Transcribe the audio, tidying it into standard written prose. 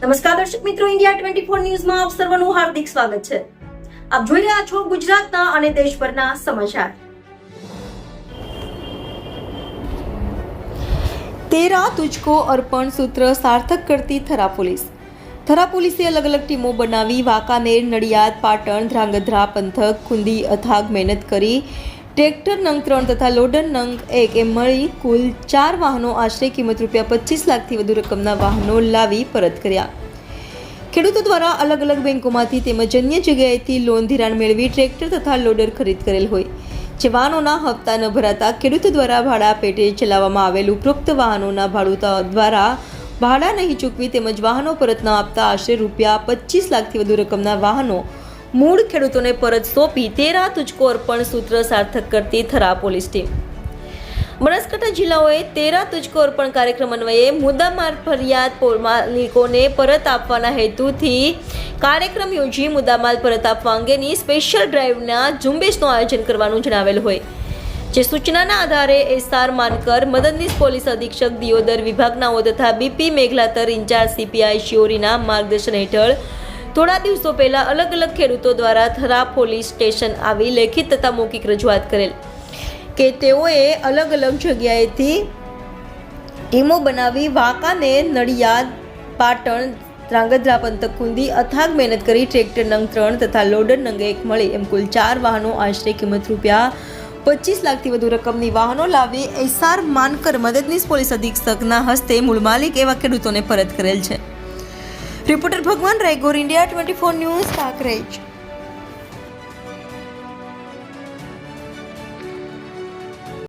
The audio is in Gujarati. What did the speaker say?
નમસ્કાર દર્શક મિત્રો, ઇન્ડિયા 24 ન્યૂઝમાં આપ સર્વનું હાર્દિક સ્વાગત છે. આપ જોઈ રહ્યા છો ગુજરાતના અને દેશભરના સમાચાર. તેરા તુજકો અર્પણ સૂત્ર સાર્થક કરતી થરા પોલીસ. થરા પોલીસે અલગ અલગ ટીમો બનાવી વાંકાનેર, નડિયાદ, પાટણ, ધ્રાંગધ્રા પંથક, ખુંદી અથાગ મહેનત કરી ટ્રેક્ટર નંગ 3 તથા લોડર નંગ 1 એમ મળી કુલ 4 વાહનો આશરે કિંમત ₹25 લાખથી વધુ રકમના વાહનો લાવી પરત કર્યા. ખેડૂતો દ્વારા અલગ અલગ બેંકોમાંથી તેમજ અન્ય જગ્યાએથી લોન ધિરાણ મેળવી ટ્રેક્ટર તથા લોડર ખરીદ કરેલ હોય જે વાહનોના હપ્તા ન ભરાતા ખેડૂતો દ્વારા ભાડા પેટે ચલાવવામાં આવેલ ઉપરોક્ત વાહનોના ભાડુતા દ્વારા ભાડા નહીં ચૂકવી તેમજ વાહનો પરત ન આપતા આશરે ₹25 લાખથી વધુ રકમના વાહનો મૂળ ખેડૂતોને પરત સોંપી તેરા તુજકો અર્પણ સૂત્ર સાર્થક કરતી થરા પોલીસ ટીમ. બનાસકાંઠા જિલ્લાઓએ તેરા તુજકો અર્પણ કાર્યક્રમ અન્વયે મુદ્દામાલ ફરિયાદ માલિકોને પરત આપવાના હેતુથી કાર્યક્રમ યોજી મુદ્દામાલ પરત આપવા અંગેની સ્પેશિયલ ડ્રાઈવના ઝુંબેશનું આયોજન કરવાનું જણાવેલ હોય જે સૂચનાના આધારે એસઆર માનકર, મદદનીશ પોલીસ અધિક્ષક દિયોદર વિભાગનાઓ તથા બીપી મેઘલાતર ઇન્ચાર્જ સીપીઆઈ શિયોરીના માર્ગદર્શન હેઠળ થોડા દિવસો પહેલા અલગ અલગ ખેડૂતો દ્વારા થરા પોલીસ સ્ટેશન આવી લેખિત તથા મૌખિક રજૂઆત કરેલ કે તેઓએ અલગ અલગ જગ્યાએથી ટીમો બનાવી વાંકાનેર, નડિયાદ, પાટણ, ધ્રાંગધ્રા પંથક, ખુંદી અથાગ મહેનત કરી ટ્રેક્ટર નંગ 3 તથા લોડર નંગ 1 મળી એમ કુલ 4 વાહનો આશરે કિંમત ₹25 લાખથી વધુ રકમની વાહનો લાવી એસઆર માનકર, મદદનીશ પોલીસ અધિક્ષકના હસ્તે મૂળ માલિક એવા ખેડૂતોને પરત કરેલ છે. રિપોર્ટર ભગવાન રાયગોર, ઇન્ડિયા 24 ન્યૂઝ, કાંકરેજ.